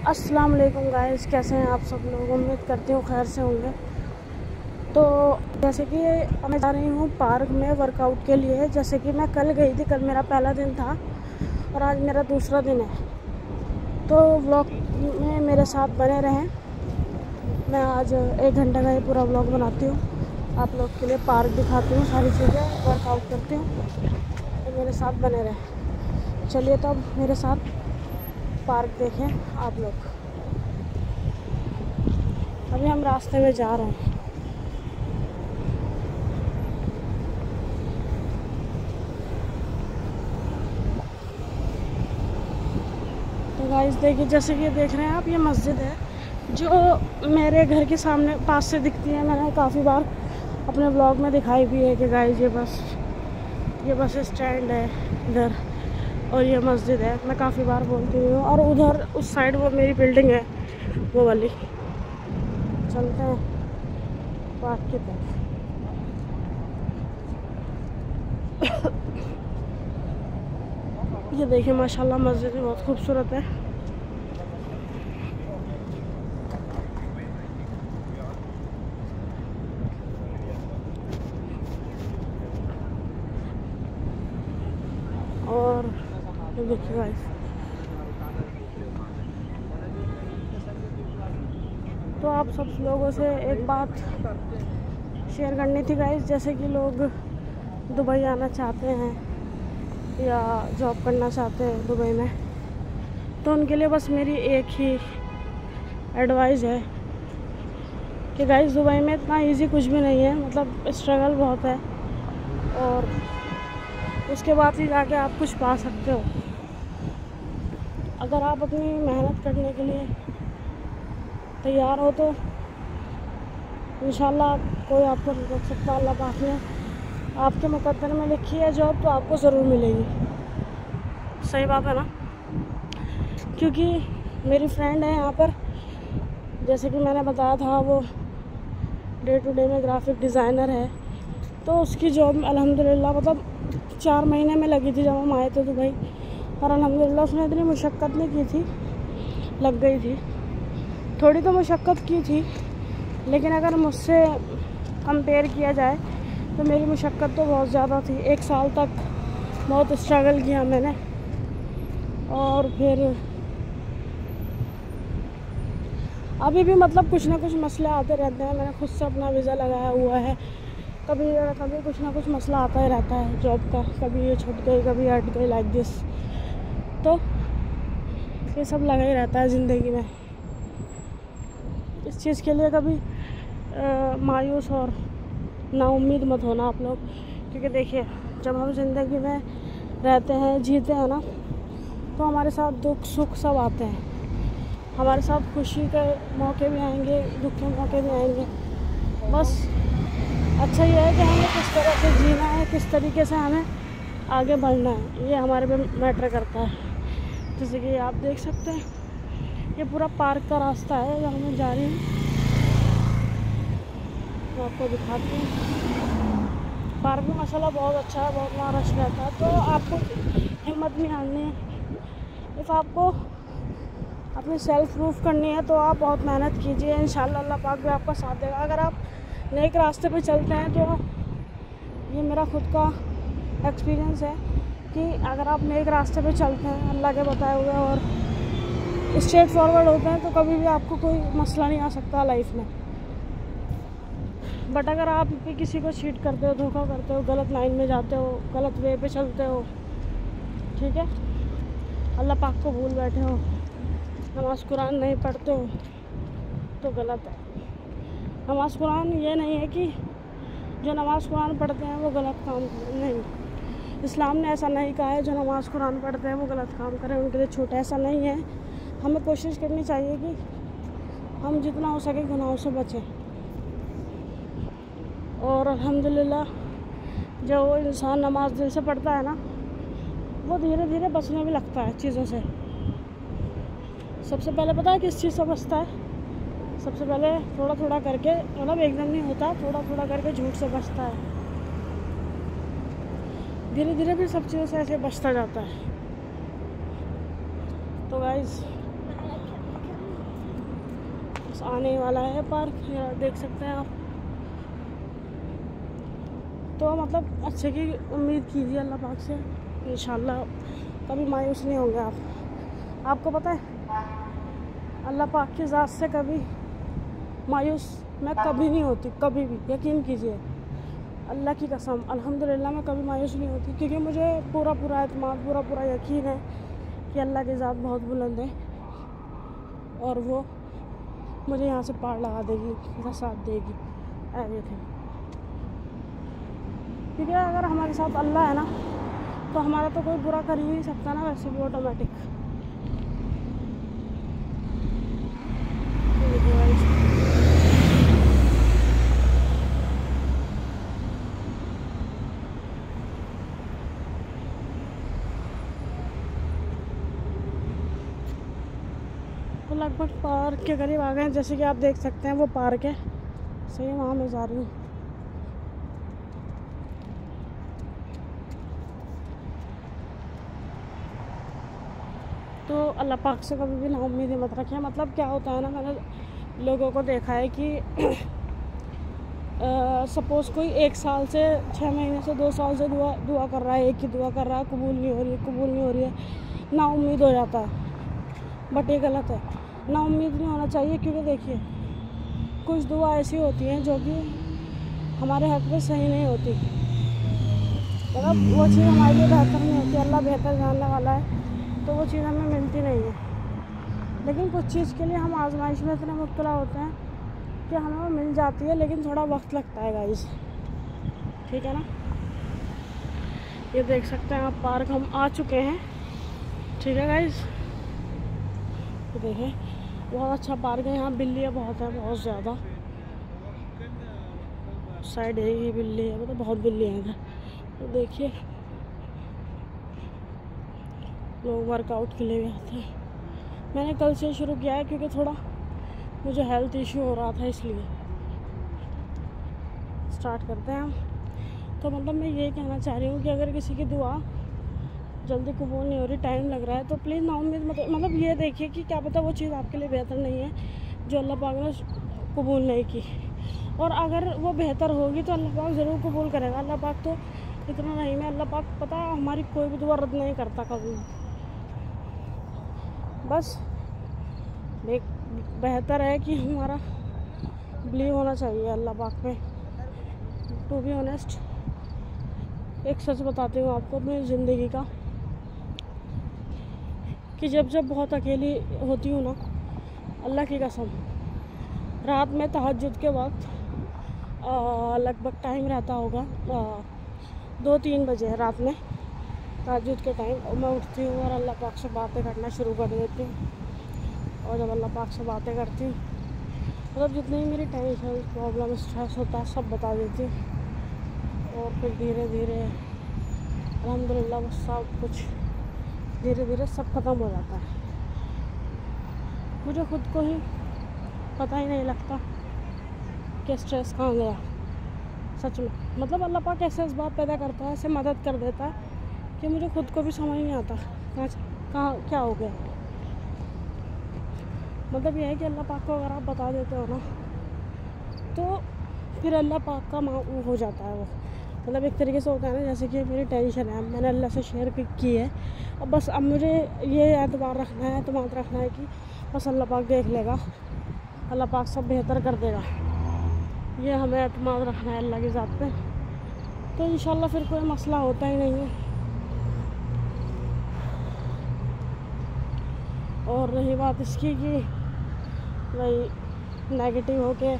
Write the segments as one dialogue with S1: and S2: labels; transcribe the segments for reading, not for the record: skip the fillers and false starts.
S1: अस्सलाम वालेकुम गाइस, कैसे हैं आप सब लोग। उम्मीद करती हूँ खैर से होंगे। तो जैसे कि मैं जा रही हूँ पार्क में वर्कआउट के लिए। जैसे कि मैं कल गई थी, कल मेरा पहला दिन था और आज मेरा दूसरा दिन है। तो व्लॉग में मेरे साथ बने रहें। मैं आज 1 घंटे का ही पूरा व्लॉग बनाती हूँ, आप लोग के लिए पार्क दिखाती हूँ, सारी चीज़ें वर्कआउट करती हूँ। तो मेरे साथ बने रहें। चलिए तो अब मेरे साथ पार्क देखें आप लोग। अभी हम रास्ते में जा रहे हैं। तो गाइस देखिए, जैसे कि देख रहे हैं आप, ये मस्जिद है जो मेरे घर के सामने पास से दिखती है। मैंने काफ़ी बार अपने ब्लॉग में दिखाई भी है कि गाइस ये बस स्टैंड है इधर और ये मस्जिद है। मैं काफ़ी बार बोलती हूँ। और उधर उस साइड वो मेरी बिल्डिंग है, वो वाली। चलते हैं पार्क की तरफ। ये देखिए माशाल्लाह, मस्जिद भी बहुत खूबसूरत है। और ये देखिए गाइस, तो आप सब लोगों से एक बात शेयर करनी थी गाइस। जैसे कि लोग दुबई आना चाहते हैं या जॉब करना चाहते हैं दुबई में, तो उनके लिए बस मेरी एक ही एडवाइस है कि गाइस दुबई में इतना इजी कुछ भी नहीं है। मतलब स्ट्रगल बहुत है और उसके बाद ही जाके आप कुछ पा सकते हो। अगर आप अपनी मेहनत करने के लिए तैयार हो तो इंशाल्लाह कोई आपको नहीं रोक सकता। अल्लाह पाक ने आपके मुकद्दर में लिखी है जॉब, तो आपको ज़रूर मिलेगी। सही बात है ना। क्योंकि मेरी फ्रेंड है यहाँ पर, जैसे कि मैंने बताया था, वो डे टू डे में ग्राफिक डिज़ाइनर है। तो उसकी जॉब अल्हम्दुलिल्लाह मतलब 4 महीने में लगी थी जब हम आए थे दुबई। और अल्हम्दुलिल्लाह उसने इतनी मुशक्क़त नहीं की थी, लग गई थी। थोड़ी तो मुशक्क़त की थी, लेकिन अगर मुझसे कंपेयर किया जाए तो मेरी मुशक्क़त तो बहुत ज़्यादा थी। 1 साल तक बहुत स्ट्रगल किया मैंने। और फिर अभी भी मतलब कुछ ना कुछ मसले आते रहते हैं। मैंने खुद से अपना वीज़ा लगाया हुआ है। कभी कुछ ना कुछ मसला आता ही रहता है जॉब का। कभी ये छूट गई, कभी हट गई, लाइक दिस। तो ये सब लगा ही रहता है ज़िंदगी में। इस चीज़ के लिए कभी मायूस और नाउम्मीद मत होना आप लोग। क्योंकि देखिए, जब हम ज़िंदगी में रहते हैं, जीते हैं ना, तो हमारे साथ दुख सुख सब आते हैं। हमारे साथ खुशी के मौके भी आएंगे, दुख के मौके भी आएंगे। बस अच्छा ये है कि हमें किस तरह से जीना है, किस तरीके से हमें आगे बढ़ना है, ये हमारे पे मैटर करता है। जैसे कि आप देख सकते हैं, ये पूरा पार्क का रास्ता है जहाँ मैं जा रही हूँ। मैं आपको दिखाती हूँ। पार्क में माशाल्लाह बहुत अच्छा है, बहुत वहाँ रश रहता है। तो आपको हिम्मत नहीं हारनी है। इफ़ आपको अपनी सेल्फ प्रूफ करनी है तो आप बहुत मेहनत कीजिए। इंशाल्लाह अल्लाह पाक भी आपका साथ देगा। अगर आप नेक रास्ते पे चलते हैं तो ये मेरा खुद का एक्सपीरियंस है कि अगर आप नेक रास्ते पे चलते हैं, अल्लाह के बताए हुए, और स्ट्रेट फॉरवर्ड होते हैं, तो कभी भी आपको कोई मसला नहीं आ सकता लाइफ में। बट अगर आप भी किसी को चीट करते हो, धोखा करते हो, गलत लाइन में जाते हो, गलत वे पे चलते हो, ठीक है, अल्लाह पाक को भूल बैठे हो, नमाज़ कुरान नहीं पढ़ते हो, तो गलत है। नमाज़ कुरान ये नहीं है कि जो नमाज़ कुरान पढ़ते हैं वो गलत काम करें, नहीं। इस्लाम ने ऐसा नहीं कहा है जो नमाज़ कुरान पढ़ते हैं वो गलत काम करें, उनके लिए छूट। ऐसा नहीं है। हमें कोशिश करनी चाहिए कि हम जितना हो सके गुनाहों से बचें। और अल्हम्दुलिल्लाह जब वो इंसान नमाज दिल से पढ़ता है ना, वो धीरे धीरे बचने भी लगता है चीज़ों से। सबसे पहले पता है किस चीज़ से बचता है? सबसे पहले थोड़ा थोड़ा करके, मतलब एकदम नहीं होता, थोड़ा थोड़ा करके झूठ से बचता है। धीरे धीरे भी सब चीज़ों से ऐसे बचता जाता है। तो गाइस बस आने वाला है पार्क, देख सकते हैं आप। तो मतलब अच्छे की उम्मीद कीजिए अल्लाह पाक से, इंशाल्लाह कभी मायूस नहीं होंगे आप। आपको पता है अल्लाह पाक की ज़ात से कभी मायूस मैं कभी नहीं होती, कभी भी, यकीन कीजिए अल्लाह की कसम। अल्हम्दुलिल्लाह मैं कभी मायूस नहीं होती, क्योंकि मुझे पूरा एतमाद, पूरा यकीन है कि अल्लाह की ज़ात बहुत बुलंद है और वो मुझे यहाँ से पार लगा देगी, मेरा साथ देगी, एवरीथिंग। क्योंकि अगर हमारे साथ अल्लाह है ना तो हमारा तो कोई बुरा कर ही नहीं सकता ना, वैसे भी ऑटोमेटिक। तो लगभग पार्क के करीब आ गए हैं, जैसे कि आप देख सकते हैं वो पार्क है, सही वहाँ मैं जा रही हूँ। तो अल्लाह पाक से कभी भी ना उम्मीद मत रखें। मतलब क्या होता है ना, मैंने लोगों को देखा है कि सपोज़ कोई 1 साल से 6 महीने से 2 साल से दुआ कर रहा है, एक ही दुआ कर रहा है, कबूल नहीं हो रही है, ना उम्मीद हो जाता है। बट ये गलत है, ना उम्मीद नहीं होना चाहिए। क्योंकि देखिए कुछ दुआ ऐसी होती हैं जो कि हमारे हक़ में सही नहीं होती, मतलब वो चीज़ हमारे लिए बेहतर नहीं होती, अल्लाह बेहतर जानने वाला है, तो वो चीज़ हमें मिलती नहीं है। लेकिन कुछ चीज़ के लिए हम आजमाइश में इतने मुब्तला होते हैं कि हमें वो मिल जाती है, लेकिन थोड़ा वक्त लगता है गाइस, ठीक है ना। ये देख सकते हैं आप पार्क हम आ चुके हैं, ठीक है गाइस। तो देखिए बहुत अच्छा पार्क है, यहाँ बिल्लियाँ बहुत हैं, बहुत ज़्यादा। साइड है बिल्ली है, मतलब बहुत बिल्ली हैं इधर। तो देखिए लोग वर्कआउट के लिए भी आते हैं। मैंने कल से शुरू किया है क्योंकि थोड़ा मुझे हेल्थ इशू हो रहा था, इसलिए स्टार्ट करते हैं हम। तो मतलब मैं ये कहना चाह रही हूँ कि अगर किसी की दुआ जल्दी कबूल नहीं हो रही, टाइम लग रहा है, तो प्लीज़ नाउम्मीद मत, मतलब ये देखिए कि क्या पता वो चीज़ आपके लिए बेहतर नहीं है जो अल्लाह पाक ने कबूल नहीं की, और अगर वो बेहतर होगी तो अल्लाह पाक ज़रूर कबूल करेगा। अल्लाह पाक तो इतना नहीं है, अल्लाह पाक पता है हमारी कोई भी दुआ रद्द नहीं करता कभी। बस बेहतर है कि हमारा बिलीव होना चाहिए अल्लाह पाक पे। टू बी ऑनेस्ट एक सच बताती हूँ आपको अपनी ज़िंदगी का, कि जब बहुत अकेली होती हूँ ना, अल्लाह की कसम, रात में तहज्जुद के वक्त लगभग टाइम रहता होगा 2-3 बजे रात में, तहज्जुद के टाइम, और मैं उठती हूँ और अल्लाह पाक से बातें करना शुरू कर देती हूँ। और जब अल्लाह पाक से बातें करती हूँ, मतलब जितनी मेरी टेंशन, प्रॉब्लम, स्ट्रेस होता है सब बता देती हूँ। और फिर धीरे धीरे अल्हम्दुलिल्लाह वो सब कुछ धीरे धीरे सब ख़त्म हो जाता है। मुझे खुद को ही पता ही नहीं लगता कि स्ट्रेस कहाँ गया, सच में। मतलब अल्लाह पाक ऐसे असबाब पैदा करता है, ऐसे मदद कर देता है कि मुझे खुद को भी समझ नहीं आता कहाँ क्या हो गया। मतलब यह है कि अल्लाह पाक को अगर आप बता देते हो ना, तो फिर अल्लाह पाक का वो हो जाता है वो। मतलब एक तरीके से होता है ना, जैसे कि मेरी टेंशन है, मैंने अल्लाह से शेयर की है, और बस अब मुझे ये एतबार रखना है, एतमाद रखना है कि बस अल्लाह पाक देख लेगा, अल्लाह पाक सब बेहतर कर देगा। ये हमें एतमाद रखना है अल्लाह की ज़ात पे, तो इंशाल्लाह फिर कोई मसला होता ही नहीं है। और रही बात इसकी कि वही नेगेटिव हो के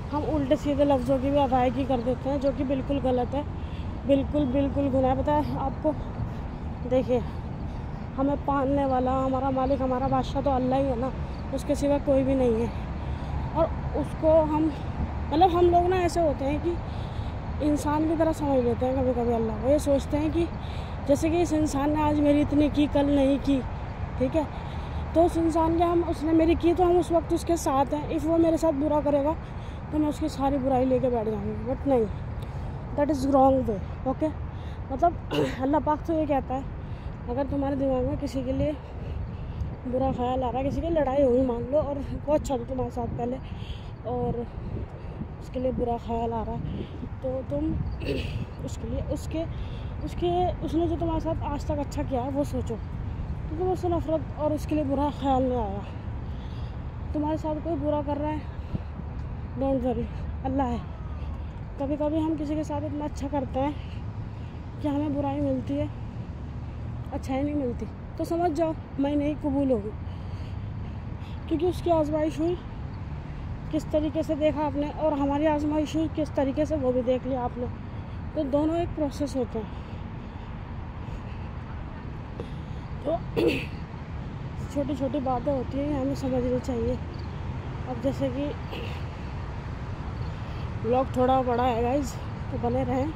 S1: हम उल्टे सीधे लफ्ज़ों की भी अदायगी कर देते हैं, जो कि बिल्कुल गलत है, बिल्कुल गुनाह है। पता है आपको, देखिए हमें पालने वाला, हमारा मालिक, हमारा बादशाह तो अल्लाह ही है ना, उसके सिवा कोई भी नहीं है। और उसको हम मतलब हम लोग ना ऐसे होते हैं कि इंसान की तरह समझ लेते हैं कभी कभी अल्लाह को। ये सोचते हैं कि जैसे कि इस इंसान ने आज मेरी इतनी की, कल नहीं की, ठीक है, तो उस इंसान के उसने मेरी की तो हम उस वक्त उसके साथ हैं। इफ़ वो मेरे साथ बुरा करेगा तो मैं उसकी सारी बुराई लेके बैठ जाऊँगी, बट नहीं, that is wrong way, okay. मतलब अल्लाह पाक तो ये कहता है, अगर तुम्हारे दिमाग में किसी के लिए बुरा ख्याल आ रहा है, किसी की लड़ाई हुई मान लो और बहुत अच्छा था तुम्हारे साथ पहले और उसके लिए बुरा ख्याल आ रहा है, तो तुम उसके लिए उसने जो तुम्हारे साथ आज तक अच्छा किया है वो सोचो, क्योंकि तो उससे नफरत और उसके लिए बुरा ख्याल नहीं आया। तुम्हारे साथ कोई बुरा कर रहा है, डोंट वरी, अल्लाह है। कभी कभी हम किसी के साथ इतना अच्छा करते हैं कि हमें बुराई मिलती है, अच्छाई नहीं मिलती, तो समझ जाओ मैं नहीं कबूल होगी, क्योंकि उसकी आजमाइश हुई किस तरीके से देखा आपने और हमारी आजमाइश हुई किस तरीके से वो भी देख लिया आपने, तो दोनों एक प्रोसेस होते हैं। तो छोटी छोटी बातें होती हैं हमें समझनी चाहिए। अब जैसे कि व्लॉग थोड़ा बड़ा है गाइज, तो बने रहें।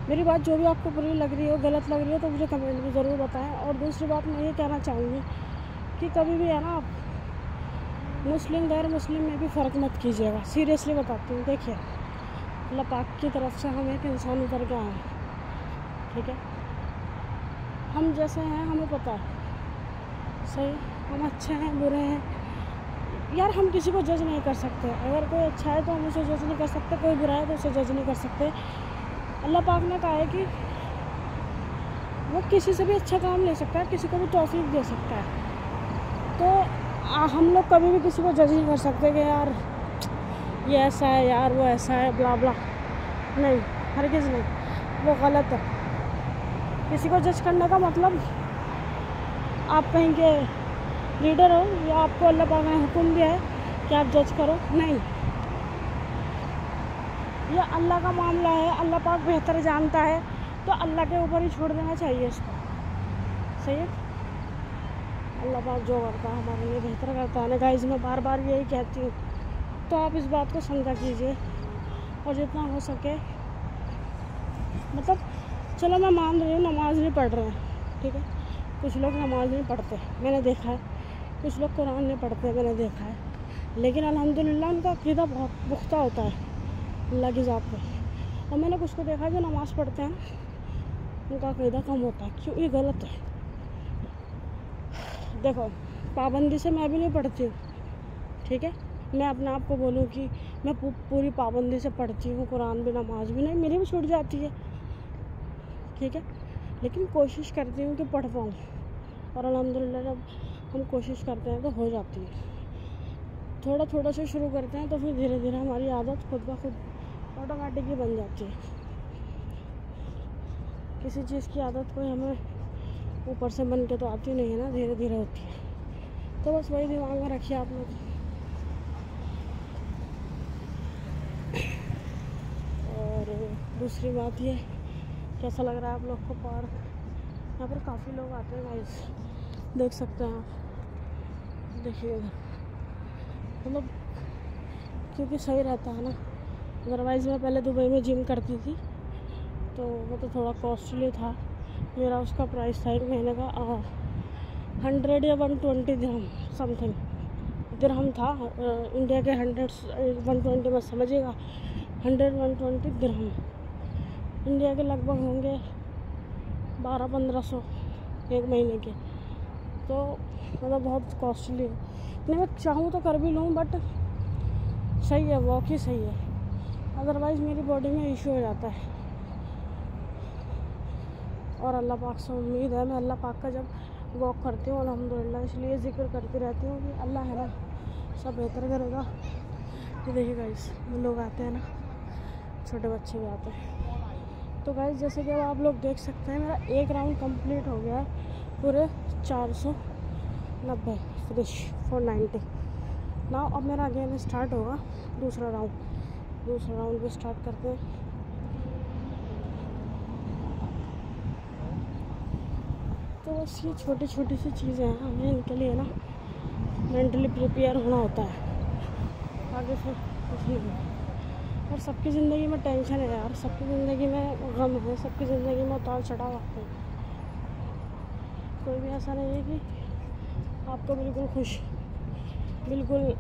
S1: मेरी बात जो भी आपको बुरी लग रही हो, गलत लग रही हो, तो मुझे कमेंट में ज़रूर बताएं। और दूसरी बात मैं ये कहना चाहूँगी कि कभी भी है ना आप मुस्लिम गैर मुस्लिम में भी फ़र्क मत कीजिएगा, सीरियसली बताती हूँ। देखिए अल्लाह पाक की तरफ से हम एक इंसान उतर के आए हैं, ठीक है, हम जैसे हैं हमें पता है, सही, हम अच्छे हैं बुरे हैं यार, हम किसी को जज नहीं कर सकते। अगर कोई अच्छा है तो हम उसे जज नहीं कर सकते, कोई बुरा है तो उसे जज नहीं कर सकते। अल्लाह पाक ने कहा है कि वो किसी से भी अच्छा काम ले सकता है, किसी को भी तौफीक दे सकता है, तो हम लोग कभी भी किसी को जज नहीं कर सकते कि यार ये ऐसा है, यार वो ऐसा है, ब्ला ब्ला, नहीं, हरगिज़ नहीं, वो गलत है। किसी को जज करने का मतलब आप कहीं के लीडर हो या आपको अल्लाह पाक ने हुक्म दिया है कि आप जज करो, नहीं, यह अल्लाह का मामला है, अल्लाह पाक बेहतर जानता है, तो अल्लाह के ऊपर ही छोड़ देना चाहिए इसको, सही है। अल्लाह पाक जो करता है हमारे लिए बेहतर करता है ना गाइस, मैं बार बार यही कहती हूँ, तो आप इस बात को समझा कीजिए और जितना हो सके, मतलब चलो मैं मान रही हूँ नमाज़ नहीं पढ़ रहे हैं, ठीक है, कुछ लोग नमाज़ नहीं पढ़ते, मैंने देखा है, कुछ लोग कुरान नहीं पढ़ते, मैंने देखा है, लेकिन अल्हम्दुलिल्लाह उनका अक़ीदा बहुत पुख्ता होता है अल्लाह की ज़ात पे। और मैंने कुछ को देखा जो नमाज़ पढ़ते हैं उनका अक़ीदा कम होता है, क्यों, ये गलत है। देखो पाबंदी से मैं भी नहीं पढ़ती हूँ, ठीक है, मैं अपने आप को बोलूँ कि मैं पूरी पाबंदी से पढ़ती हूँ कुरान भी नमाज भी, नहीं, मेरी भी छूट जाती है, ठीक है, लेकिन कोशिश करती हूँ कि पढ़ पाऊँ, और अल्हम्दुलिल्लाह जब हम कोशिश करते हैं तो हो जाती है। थोड़ा थोड़ा से शुरू करते हैं तो फिर धीरे धीरे हमारी आदत खुद ब खुद ऑटोमेटिकली बन जाती है। किसी चीज़ की आदत कोई हमें ऊपर से बन के तो आती नहीं है ना, धीरे धीरे होती है, तो बस वही दिमाग में रखिए आप लोग। और दूसरी बात ये, कैसा लग रहा है आप लोग को पार्क, यहाँ पर काफ़ी लोग आते हैं गाइस, देख सकते हैं आप, देखिए इधर, मतलब क्योंकि सही रहता है ना। अदरवाइज़ मैं पहले दुबई में जिम करती थी, तो वो तो थोड़ा कॉस्टली था, मेरा उसका प्राइस था एक महीने का 100 या 120 दिरहम समथिंग दिरहम था, इंडिया के 120 में समझिएगा, 120 दिरहम इंडिया के लगभग होंगे 1200-1500 एक महीने के, तो मतलब बहुत कॉस्टली है। नहीं, मैं चाहूँ तो कर भी लूँ, बट सही है, वॉक ही सही है, अदरवाइज़ मेरी बॉडी में इशू हो जाता है। और अल्लाह पाक से उम्मीद है, मैं अल्लाह पाक का जब वॉक करती हूँ अल्हम्दुलिल्लाह इसलिए ज़िक्र करती रहती हूँ कि अल्लाह है ना सब बेहतर करेगा। तो देखिए गाइस, लोग आते हैं ना, छोटे बच्चे भी आते हैं, तो गाइस जैसे कि अब आप लोग देख सकते हैं मेरा एक राउंड कंप्लीट हो गया है, पूरे 490 फिनिश 490 ना। अब मेरा अगेन स्टार्ट होगा दूसरा राउंड भी स्टार्ट करते हैं। तो बस ये छोटी छोटी सी चीज़ें हैं, हमें इनके लिए ना मेंटली प्रिपेयर होना होता है, आगे फिर कुछ नहीं है। और सबकी ज़िंदगी में टेंशन है यार, सबकी ज़िंदगी में गम है, सबकी ज़िंदगी में उतार चढ़ाव आते हैं, कोई भी ऐसा नहीं है कि आपको बिल्कुल खुश, बिल्कुल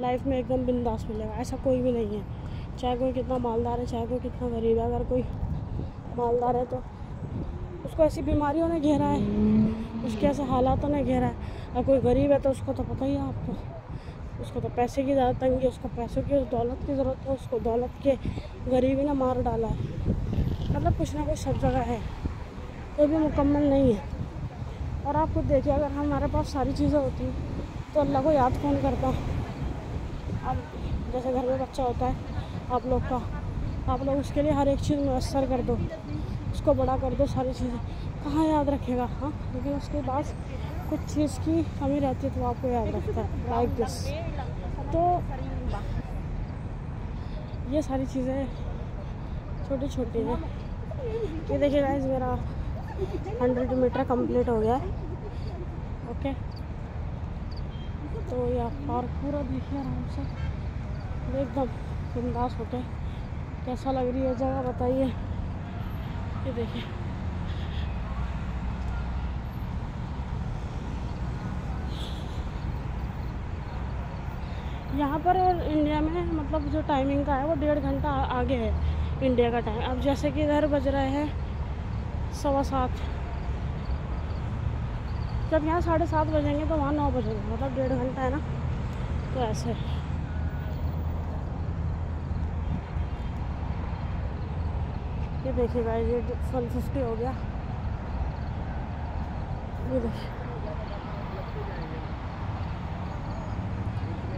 S1: लाइफ में एकदम बिंदास मिलेगा, ऐसा कोई भी नहीं है। चाहे कोई कितना मालदार है, चाहे कोई कितना गरीब है, अगर कोई मालदार है तो उसको ऐसी बीमारियों ने घेरा है, उसके ऐसे हालातों ने घेरा है, और कोई गरीब है तो उसको तो पता ही है आपको, उसको तो पैसे की ज़्यादा तंगी है, उसको पैसों की दौलत की ज़रूरत है, उसको दौलत के गरीबी ने मार डाला है। मतलब कुछ ना कुछ सब जगह है, कोई भी मुकम्मल नहीं है। और आप खुद देखिए, अगर हमारे पास सारी चीज़ें होती तो अल्लाह को याद कौन करता। अब जैसे घर में बच्चा होता है आप लोग का, आप लोग उसके लिए हर एक चीज़ मुयस्सर कर दो, उसको बड़ा कर दो, सारी चीज़ें कहाँ याद रखेगा। हाँ, लेकिन उसके पास कुछ चीज़ की कमी रहती है तो आपको याद रखता है, लाइक दिस। तो ये सारी चीज़ें छोटी छोटी हैं। ये देखिए गाइस, मेरा 100 मीटर कंप्लीट हो गया है। ओके, तो ये पार्क पूरा देखिए आराम से, एकदम बिंदास होके। कैसा लग रही है जगह बताइए। ये देखिए, यहाँ पर इंडिया में मतलब जो टाइमिंग का है वो 1.5 घंटा आगे है इंडिया का टाइम। अब जैसे कि इधर बज रहे हैं 7:15, जब यहाँ 7:30 बजेंगे तो वहाँ 9 बजेंगे, मतलब 1.5 घंटा है ना। तो ऐसे ये देखिएगा, ये 150 हो गया। ये देखिए,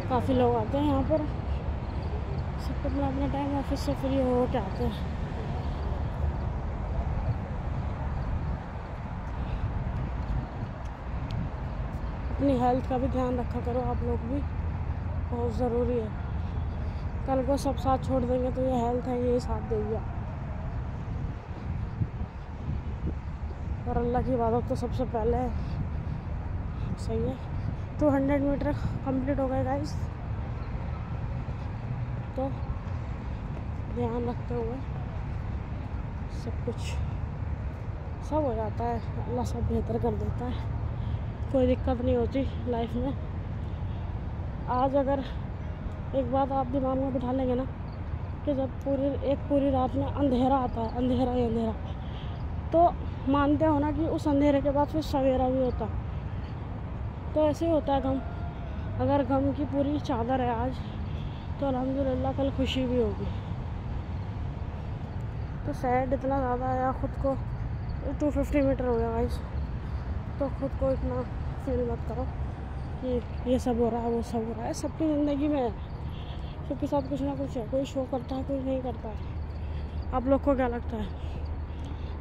S1: काफ़ी लोग आते हैं यहाँ पर, सब अपना अपना टाइम ऑफिस से फ्री हो के आते हैं। अपनी हेल्थ का भी ध्यान रखा करो आप लोग भी, बहुत ज़रूरी है। कल को सब साथ छोड़ देंगे तो ये हेल्थ है, ये साथ देगी। और अल्लाह की इबादत तो सबसे पहले है। सही है। तो 100 मीटर कंप्लीट हो गए गाइस। तो ध्यान रखते हुए सब कुछ सब हो जाता है, अल्लाह सब बेहतर कर देता है, कोई दिक्कत नहीं होती लाइफ में। आज अगर एक बात आप दिमाग में बिठा लेंगे ना कि जब पूरी रात में अंधेरा आता है, अंधेरा ही अंधेरा, तो मानते हो ना कि उस अंधेरे के बाद फिर सवेरा भी होता है। तो ऐसे ही होता है गम। अगर गम की पूरी चादर है आज, तो अल्हम्दुलिल्लाह कल खुशी भी होगी। तो सैड इतना ज़्यादा आया खुद को, 250 मीटर हो गया गाइस। तो खुद को इतना फील मत करो कि ये सब हो रहा है, वो सब हो रहा है। सबकी ज़िंदगी में सबके साथ कुछ ना कुछ है, कोई शो करता है, कोई नहीं करता है। आप लोग को क्या लगता है?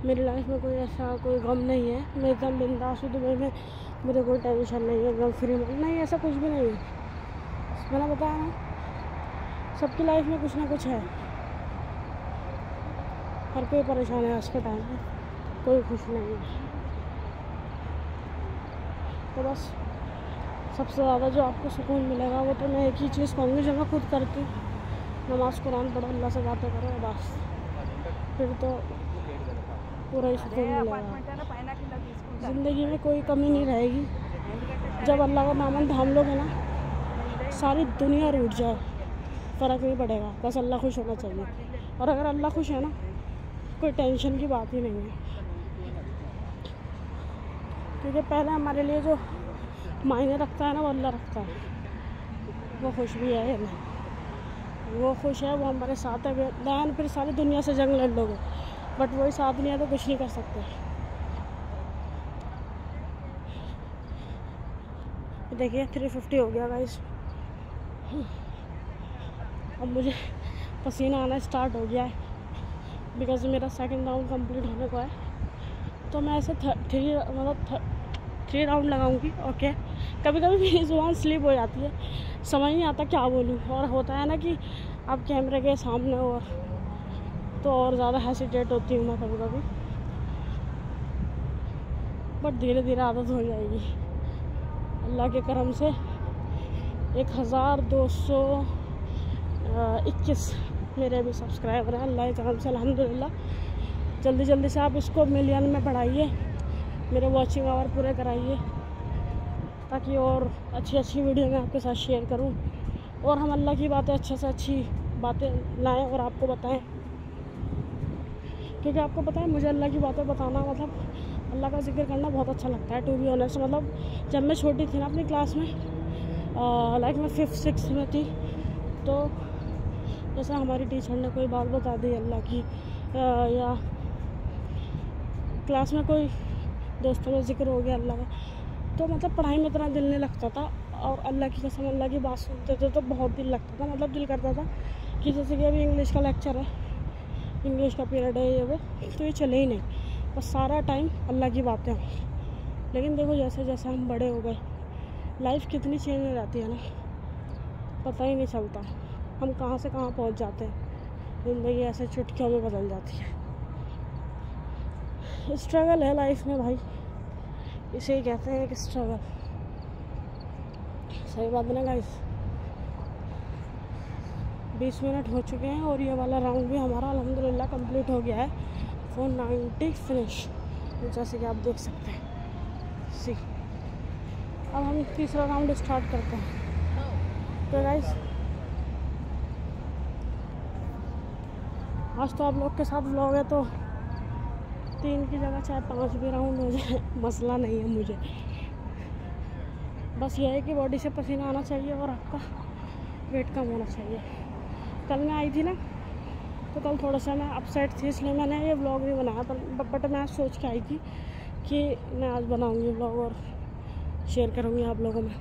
S1: मेरी लाइफ में कोई ऐसा कोई गम नहीं है, मैं एकदम बिंदास हूँ दुबई में, मुझे कोई टेंशन नहीं है, एकदम फ्री में नहीं, ऐसा कुछ भी नहीं है। मैंने बताया ना, सबकी लाइफ में कुछ ना कुछ है, हर कोई परेशान है आज के टाइम में, कोई खुश नहीं है। तो बस सबसे ज़्यादा जो आपको सुकून मिलेगा वो तो मैं एक ही चीज़ कहूँगी जो मैं खुद करती हूँ, नमाज़ कुरान पढ़ो, अल्लाह से बातें करो, बस फिर तो पूरा ही सुकून मिलेगा। ज़िंदगी में कोई कमी नहीं रहेगी। जब अल्लाह का नाम थाम लोगे ना, सारी दुनिया रूठ जाए फ़र्क नहीं पड़ेगा, बस अल्लाह खुश होना चाहिए। और अगर अल्लाह खुश है ना, कोई टेंशन की बात ही नहीं है। क्योंकि पहले हमारे लिए जो मायने रखता है ना, वो अल्लाह रखता है। वो खुश भी है या नहीं, वो खुश है, वो हमारे साथ है। दैन फिर सारी दुनिया से जंग लड़ लोगे, बट वही साथ नहीं है तो कुछ नहीं कर सकते। देखिए 350 हो गया गाइस। अब मुझे पसीना आना स्टार्ट हो गया है, बिकॉज मेरा सेकंड राउंड कंप्लीट होने को है। तो मैं ऐसे 3 राउंड लगाऊंगी। ओके, कभी कभी मेरी ज़ुबान स्लिप हो जाती है, समझ नहीं आता क्या बोलूँ। और होता है ना कि आप कैमरे के सामने हो तो और ज़्यादा हेसिटेट होती हूँ मैं कभी कभी, बट धीरे धीरे आदत हो जाएगी अल्लाह के करम से। 1221 मेरे अभी सब्सक्राइबर हैं अल्लाह के करम से, अल्हम्दुलिल्लाह। जल्दी जल्दी से आप इसको मिलियन में बढ़ाइए, मेरे वॉचिंग आवर पूरे कराइए, ताकि और अच्छी अच्छी वीडियो मैं आपके साथ शेयर करूं और हम अल्लाह की बातें अच्छे से अच्छी बातें लाएं और आपको बताएं। क्योंकि आपको पता है, मुझे अल्लाह की बातें बताना मतलब अल्लाह का जिक्र करना बहुत अच्छा लगता है टू बी ऑनेस्ट। मतलब जब मैं छोटी थी ना अपनी क्लास में, लाइक मैं 5th-6th में थी, तो जैसे हमारी टीचर ने कोई बात बता दी अल्लाह की, या क्लास में कोई दोस्तों में जिक्र हो गया अल्लाह का, तो मतलब पढ़ाई में इतना दिल नहीं लगता था। और अल्लाह की कसम अल्लाह की बात सुनते थे तो बहुत दिल लगता था। मतलब दिल करता था कि जैसे कि अभी इंग्लिश का लेक्चर है, इंग्लिश का पीरियड है, ये वो, तो ये चले ही नहीं, बस सारा टाइम अल्लाह की बातें हों। लेकिन देखो जैसे जैसे हम बड़े हो गए, लाइफ कितनी चेंज हो जाती है ना, पता ही नहीं चलता हम कहाँ से कहाँ पहुँच जाते हैं। ज़िंदगी ऐसे चुटकियों में बदल जाती है। स्ट्रगल है लाइफ में भाई, इसे ही कहते हैं एक स्ट्रगल। सही बात है ना गाइस। 20 मिनट हो चुके हैं और ये वाला राउंड भी हमारा अल्हम्दुलिल्लाह कंप्लीट हो गया है। 490 फिनिश, जैसे कि आप देख सकते हैं। सी अब हम तीसरा राउंड स्टार्ट करते हैं। तो गाइस आज तो आप लोग के साथ व्लॉग है, तो 3 की जगह चाहे 5 भी राउंड हो जाए मसला नहीं है मुझे। बस ये है कि बॉडी से पसीना आना चाहिए और आपका वेट कम होना चाहिए। कल मैं आई थी ना, तो कल थोड़ा सा मैं अपसेट थी, इसलिए मैंने ये व्लॉग नहीं बनाया। बट मैं सोच के आई थी कि मैं आज बनाऊंगी व्लॉग और शेयर करूंगी आप लोगों में।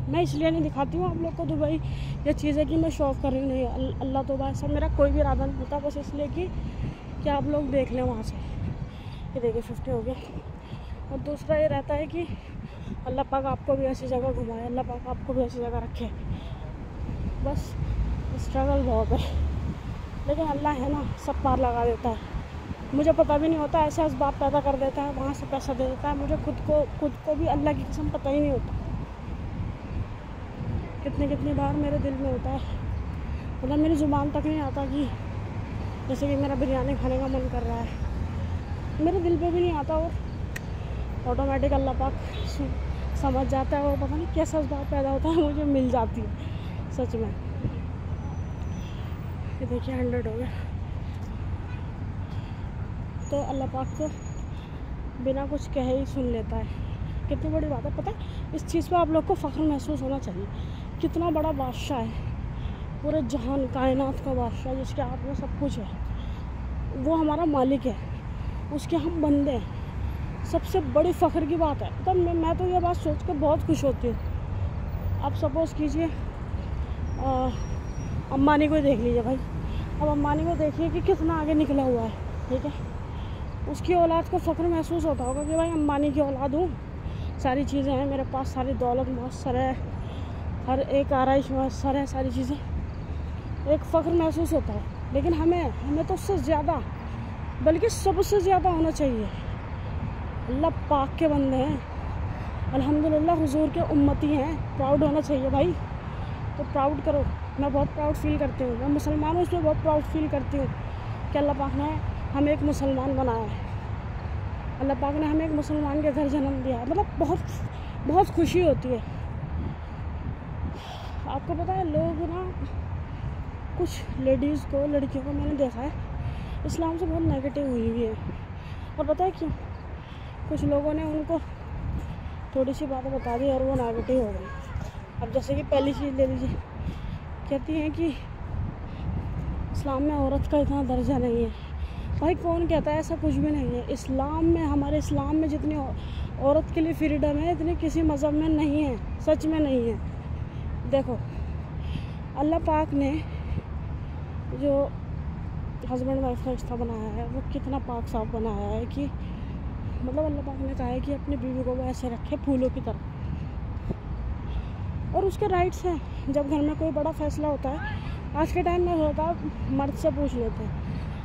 S1: मैं इसलिए नहीं दिखाती हूँ आप लोग को दुबई ये चीज़ें कि मैं शो ऑफ कर रही हूँ, नहीं। अल्लाह तौबा, ऐसा मेरा कोई भी इरादा नहीं होता, बस इसलिए कि आप लोग देख लें वहाँ से। ये देखिए 50 हो गया। और दूसरा ये रहता है कि अल्लाह पाक आपको भी ऐसी जगह घुमाए, अल्लाह पाक आपको भी ऐसी जगह रखे। बस स्ट्रगल बहुत है, लेकिन अल्लाह है ना, सब पार लगा देता है। मुझे पता भी नहीं होता, ऐसे असबाब पैदा कर देता है, वहाँ से पैसा दे देता है। मुझे खुद को भी अल्लाह की कसम पता ही नहीं होता। कितनी बार मेरे दिल में होता है, मतलब मेरी ज़ुबान तक नहीं आता कि जैसे कि मेरा बिरयानी खाने का मन कर रहा है, मेरे दिल पे भी नहीं आता, और ऑटोमेटिक अल्लाह पाक समझ जाता है। और पता नहीं कैसा असबाब पैदा होता है, मुझे मिल जाती है सच में। ये देखिए 100 हो गया। तो अल्लाह पाक तो बिना कुछ कहे ही सुन लेता है। कितनी बड़ी बात है, पता है इस चीज़ पे आप लोग को फ़ख्र महसूस होना चाहिए। कितना बड़ा बादशाह है, पूरे जहान कायनात का बादशाह, जिसके हाथ में सब कुछ है, वो हमारा मालिक है, उसके हम बंदे हैं। सबसे बड़ी फ़ख्र की बात है। तब मैं तो ये बात सोच कर बहुत खुश होती हूँ। आप सपोज़ कीजिए अम्बानी को देख लीजिए भाई। अब अम्बानी को देखिए कि कितना आगे निकला हुआ है, ठीक है। उसकी औलाद को फ़ख्र महसूस होता होगा कि भाई अम्बानी की औलाद हूँ, सारी चीज़ें हैं मेरे पास, सारी दौलत मौसर है, हर एक आराइश मौसर है, सारी चीज़ें, एक फ़ख्र महसूस होता है। लेकिन हमें तो उससे ज़्यादा, बल्कि सबसे ज़्यादा होना चाहिए। अल्लाह पाक के बंदे हैं, अल्हम्दुलिल्लाह हुजूर के उम्मती हैं, प्राउड होना चाहिए भाई। तो प्राउड करो। मैं बहुत प्राउड फील करती हूँ, मैं मुसलमान हूँ, इसलिए बहुत प्राउड फील करती हूँ कि अल्लाह पाक ने हमें एक मुसलमान बनाया है, अल्लाह पाक ने हमें एक मुसलमान के घर जन्म दिया है। मतलब बहुत खुशी होती है। आपको पता है लोग ना, कुछ लेडीज़ को, लड़कियों को मैंने देखा है इस्लाम से बहुत नेगेटिव हुई हुई है। और पता है क्यों? कुछ लोगों ने उनको थोड़ी सी बातें बता दी और वो नेगेटिव हो गई। अब जैसे कि पहली चीज़ ले लीजिए, कहती हैं कि इस्लाम में औरत का इतना दर्जा नहीं है। भाई कौन कहता है? ऐसा कुछ भी नहीं है। इस्लाम में, हमारे इस्लाम में जितनी औरत के लिए फ्रीडम है, इतनी किसी मज़हब में नहीं है, सच में नहीं है। देखो अल्लाह पाक ने जो हस्बैंड वाइफ का रिश्ता बनाया है, वो कितना पाक साफ बनाया है कि मतलब अल्लाह पाक ने कहा है कि अपनी बीवी को वो ऐसे रखे फूलों की तरह, और उसके राइट्स हैं। जब घर में कोई बड़ा फैसला होता है, आज के टाइम में होता है मर्द से पूछ लेते हैं।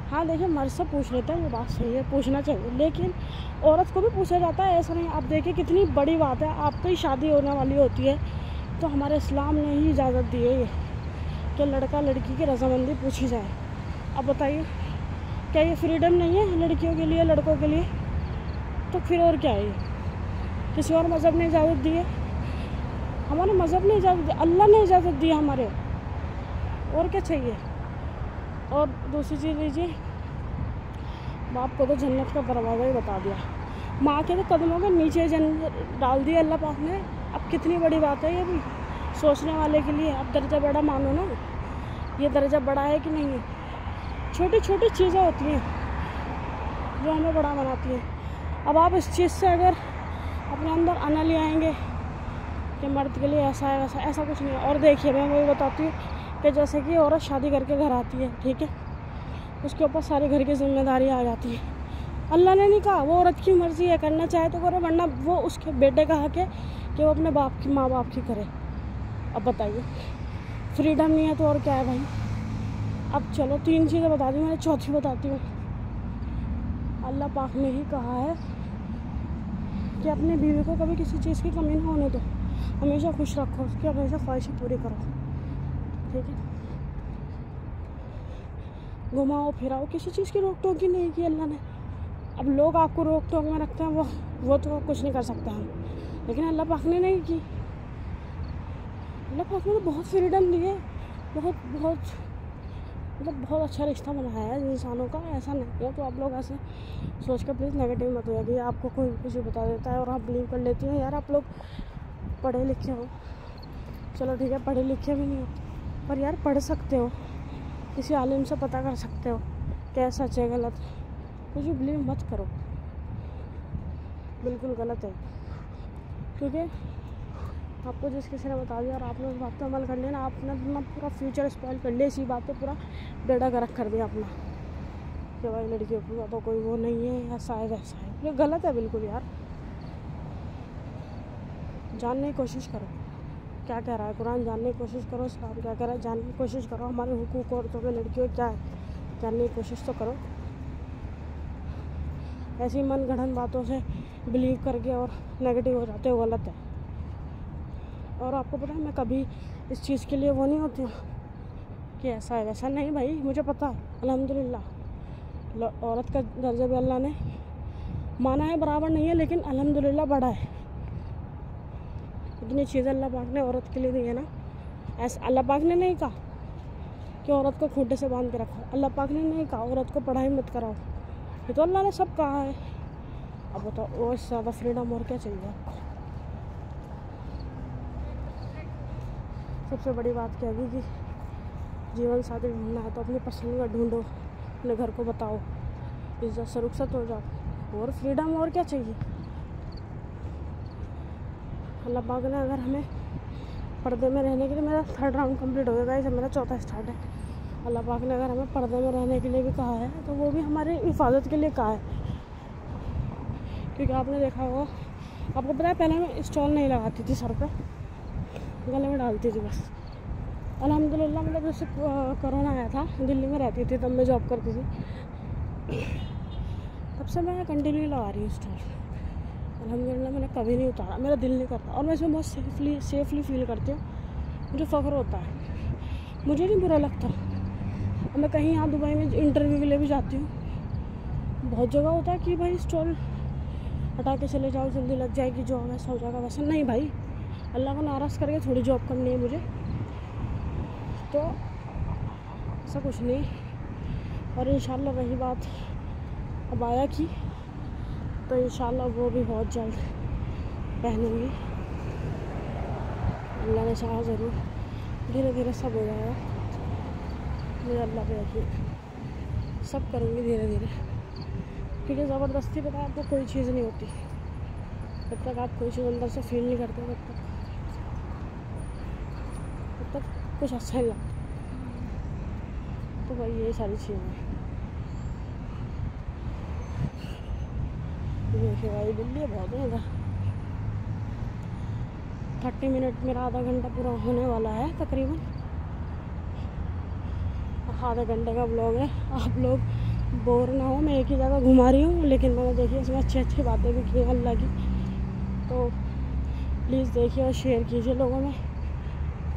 S1: हाँ देखिए, मर्द से पूछ लेते हैं, वो बात सही है, पूछना चाहिए, लेकिन औरत को भी पूछा जाता है, ऐसा नहीं। आप देखिए कितनी बड़ी बात है, आपकी शादी होने वाली होती है तो हमारे इस्लाम ने ही इजाज़त दी है ये कि लड़का लड़की की रजामंदी पूछी जाए। अब बताइए, क्या ये फ्रीडम नहीं है लड़कियों के लिए, लड़कों के लिए? तो फिर और क्या है ये? किसी और मज़हब ने इजाज़त दी है? हमारे मज़हब ने इजाज़त दी, अल्लाह ने इजाज़त दी हमारे, और क्या चाहिए? और दूसरी चीज़ लीजिए, बाप को तो जन्नत का दरवाज़ा ही बता दिया, माँ के तो कदमों के नीचे जन्नत डाल दिया अल्लाह पाक ने। अब कितनी बड़ी बात है ये भी सोचने वाले के लिए। अब दर्जा बड़ा मानो ना, ये दर्जा बड़ा है कि नहीं है। छोटी छोटी चीज़ें होती हैं जो हमें बड़ा बनाती हैं। अब आप इस चीज़ से अगर अपने अंदर आना ले आएंगे कि मर्द के लिए ऐसा है वैसा, ऐसा कुछ नहीं है। और देखिए मैं वही बताती हूँ कि जैसे कि औरत शादी करके घर आती है, ठीक है, उसके ऊपर सारी घर की जिम्मेदारी आ जाती है। अल्लाह ने नहीं कहा, वो औरत की मर्ज़ी है, करना चाहे तो करे, वरना वो उसके बेटे का हक है कि वो अपने बाप की माँ बाप की करे। अब बताइए, फ्रीडम नहीं है तो और क्या है भाई। अब चलो 3 चीज़ें बता दी, मैंने चौथी बताती हूँ। अल्लाह पाक ने ही कहा है कि अपने बीवी को कभी किसी चीज़ की कमी ना होने दो, हमेशा खुश रखो, उसकी हमेशा ख्वाहिशें पूरी करो, ठीक है। घुमाओ फिराओ, किसी चीज़ की रोक टोक ही नहीं की अल्लाह ने। अब लोग आपको रोक टोक में रखते हैं, वो तो कुछ नहीं कर सकते हम, लेकिन अल्लाह पाक ने नहीं की। अल्लाह पाक ने तो बहुत फ्रीडम दी है, बहुत बहुत अच्छा रिश्ता बनाया है इंसानों का। ऐसा नहीं है, तो आप लोग ऐसे सोच कर प्लीज़ नेगेटिव मत होइए कि आपको कोई कुछ बता देता है और आप बिलीव कर लेती हो। यार आप लोग पढ़े लिखे हो, चलो ठीक है, पढ़े लिखे भी नहीं हो, पर यार पढ़ सकते हो, किसी आलिम से पता कर सकते हो क्या सच है गलत। कुछ भी बिलीव मत करो, बिल्कुल गलत है, क्योंकि आपको जिस किसी ने बता दिया और आपने उस बात पर अमल कर लिया ना, आपने अपना पूरा फ्यूचर स्पॉइल कर लिया, इसी बात पे पूरा बेड़ा गर्क कर दिया अपना कि भाई लड़कियों का तो कोई वो नहीं है, ऐसा है वैसा है। ये गलत है बिल्कुल यार। जानने की कोशिश करो क्या कह रहा है कुरान, जानने की कोशिश करो इस्लाम क्या कह रहा है, जानने की कोशिश करो हमारे हुकूक औरतों के लड़कियों क्या है, जानने की कोशिश तो करो। ऐसी मन गढ़ंत बातों से बिलीव करके और नेगेटिव हो जाते हो, गलत है। और आपको पता है मैं कभी इस चीज़ के लिए वो नहीं होती हूँ कि ऐसा है वैसा, नहीं भाई, मुझे पता है अल्हम्दुलिल्लाह औरत का दर्जा भी अल्लाह ने माना है, बराबर नहीं है लेकिन अल्हम्दुलिल्लाह बड़ा है। इतनी चीज़ें अल्लाह पाक ने औरत के लिए दी है ना। ऐसा अल्लाह पाक ने नहीं कहा कि औरत को खूंटे से बांध के रखो, अल्लाह पाक ने नहीं कहा औरत को पढ़ाई मत कराओ, ये तो अल्लाह ने सब कहा है। अब बताओ और इससे ज़्यादा फ्रीडम और क्या चाहिए आपको। सबसे बड़ी बात क्या है कि जीवन साथी ढूंढना है तो अपनी पसंद का ढूंढो, अपने घर को बताओ, इज्जत से रुखसत हो जाओ, और फ्रीडम और क्या चाहिए। अल्लाह पाक ने अगर हमें पर्दे में रहने के लिए, मेरा 3rd राउंड कंप्लीट हो गया है, मेरा 4था स्टार्ट है। अल्लाह पाक ने अगर हमें पर्दे में रहने के लिए भी कहा है तो वो भी हमारी हिफाजत के लिए कहा है। क्योंकि आपने देखा होगा, आपको पता है पहले मैं स्टॉल नहीं लगाती थी सर पे, गले में डालती थी बस। अल्हम्दुलिल्लाह मतलब जैसे कोरोना आया था, दिल्ली में रहती थी तब मैं जॉब करती थी, तब से मैं कंटिन्यू लगा रही हूँ स्टॉल। अल्हम्दुलिल्लाह मैंने कभी नहीं उतारा, मेरा दिल नहीं करता, और मैं इसमें बहुत सेफली फील करती हूँ, मुझे फ़ख्र होता है, मुझे नहीं बुरा लगता। मैं कहीं यहाँ दुबई में इंटरव्यू के लिए भी जाती हूँ, बहुत जगह होता है कि भाई स्टॉल हटा के चले जाओ, जल्दी लग जाएगी जॉब, ऐसा हो जाएगा वैसा। नहीं भाई, अल्लाह को नाराज़ करके थोड़ी जॉब करनी है मुझे, तो ऐसा कुछ नहीं। और इंशाल्लाह रही बात अबाया की, तो इंशाल्लाह वो भी बहुत जल्द पहनूंगी, अल्लाह ने चाहा ज़रूर, धीरे धीरे सब हो जाएगा, मुझे अल्लाह पे यकीन, सब करूँगी धीरे धीरे। क्योंकि ज़बरदस्ती पता है आपको कोई चीज़ नहीं होती, जब तक आप कोई चीज़ अंदर से फील नहीं करते तब तक कुछ अच्छा नहीं लगता। तो भाई यही सारी चीज़ें देखिए भाई, दिल्ली बहुत है, 30 मिनट मेरा आधा घंटा पूरा होने वाला है तकरीबन, आधे घंटे का ब्लॉग है। आप लोग बोर ना हो, मैं एक ही जगह घुमा रही हूँ, लेकिन मैंने देखिए इसमें अच्छी अच्छी बातें भी की अल्लाह की, तो प्लीज़ देखिए और शेयर कीजिए लोगों में।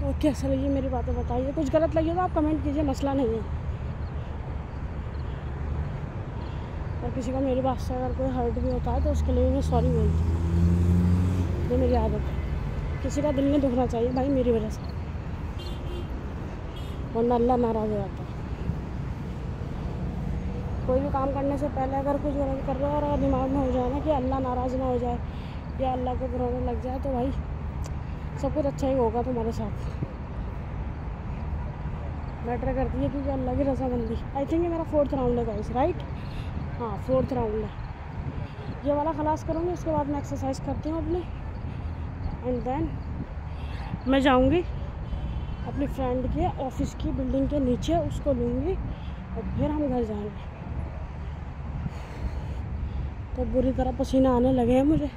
S1: तो कैसा लगी मेरी बातें बताइए, कुछ गलत लगी तो आप कमेंट कीजिए, मसला नहीं है। और किसी का मेरी बात से अगर कोई हर्ट भी होता है तो उसके लिए मैं सॉरी बोलती हूँ, ये मेरी आदत है। किसी का दिल नहीं दुखना चाहिए भाई मेरी वजह से, वरना अल्लाह नाराज़ हो जाता है। कोई भी काम करने से पहले अगर कुछ गलत कर रहे हो और दिमाग में हो जाए ना कि अल्लाह नाराज़ ना हो जाए या अल्लाह को बुराने लग जाए, तो भाई सब कुछ अच्छा ही होगा तुम्हारे साथ। मैटर करती है क्योंकि अल्लाह की रज़ामंदी। आई थिंक ये मेरा 4th राउंड है गाइस, राइट? हाँ 4th राउंड है। ये वाला खलास करूँगी, उसके बाद मैं एक्सरसाइज करती हूँ अपनी, एंड देन मैं जाऊँगी अपनी फ्रेंड के ऑफिस की बिल्डिंग के नीचे, उसको लूँगी और फिर हम घर जाएंगे। तो बुरी तरह पसीना आने लगे हैं मुझे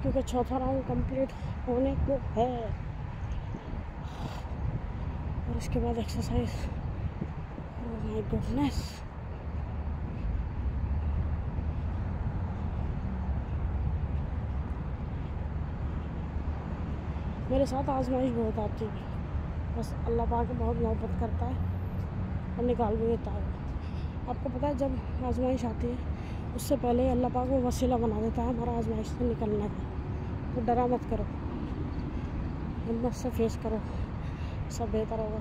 S1: क्योंकि 4था राउंड कंप्लीट होने को है और उसके बाद एक्सरसाइज। ओह माय गुडनेस, मेरे साथ आजमाइश बहुत आती है, बस अल्लाह पाक बहुत मोहब्बत करता है और निकाल भी देता है। आपको पता है जब आजमाइश आती है उससे पहले अल्लाह पाक वो वसीला बना देता है हमारा आजमाइश से निकलने का। तो डरा मत करो, हिम्मत से फेस करो, सब बेहतर होगा।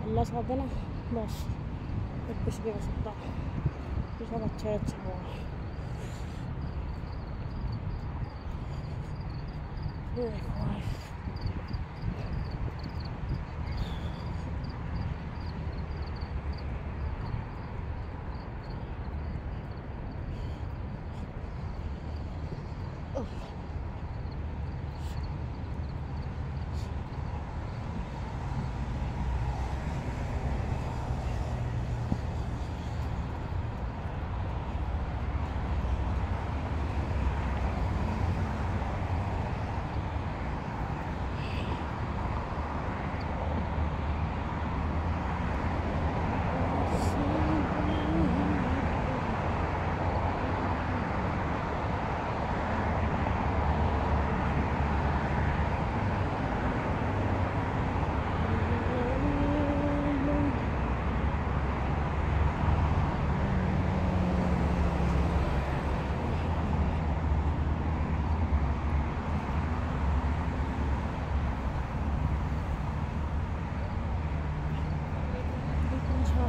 S1: अल्लाह साथ देना बस, कुछ नहीं हो सकता, सब अच्छा होगा।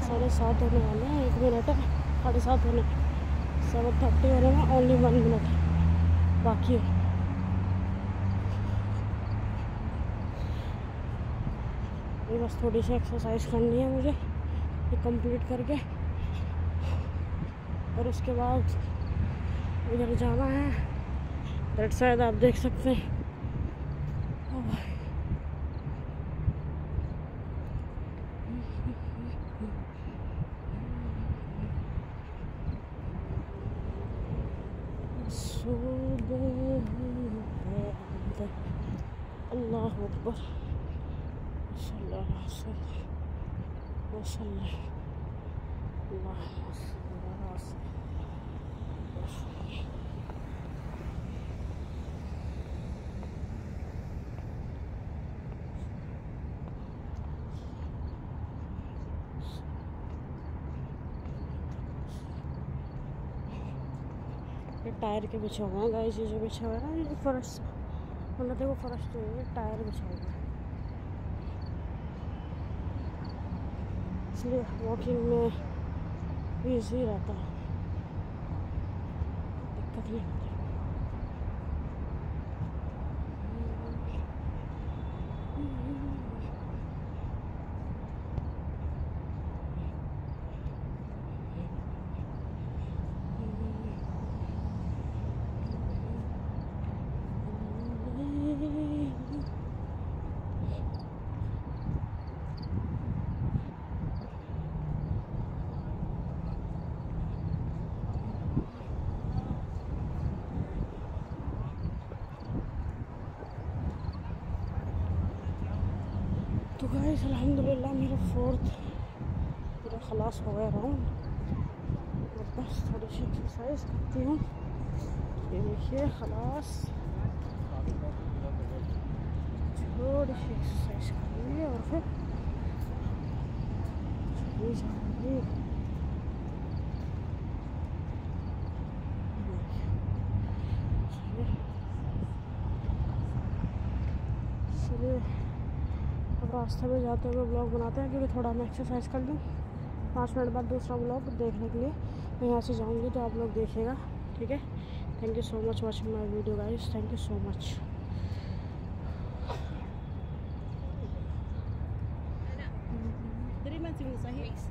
S1: साढ़े 7 होने वाले हैं, 1 मिनट है 7:30 होने, 7:30 होने में ओनली 1 मिनट बाकी है। ये बस थोड़ी सी एक्सरसाइज करनी है मुझे, ये कंप्लीट करके, और उसके बाद इधर जाना है। दैट साइड आप देख सकते हैं। अल्लाह अकबर, ये टायर के बिछा हुआ है गाइस, ये जो बिछा हुआ है ना, ये फर्श, मतलब देखो फर्श तो ये टायर बिछा हुआ है, इसलिए वॉकिंग में ईजी रहता है, दिक्कत नहीं होती। तो गाइस अल्हम्दुलिल्लाह मेरा 4th पूरा खलास हो गया राउंड, और बस थोड़ी सी एक्सरसाइज करती हूँ। ये देखिए खलास, थोड़ी सी एक्सरसाइज करेंगे और फिर चली जाएंगे। चलिए अब रास्ते में जाते हुए ब्लॉग बनाते हैं, क्योंकि थोड़ा मैं एक्सरसाइज कर लूँ 5 मिनट बाद दूसरा व्लॉग देखने के लिए मैं यहाँ से जाऊँगी, तो आप लोग देखिएगा, ठीक है। Thank you so much watching my video guys, thank you so much.
S2: Dari man si Musa Hicks.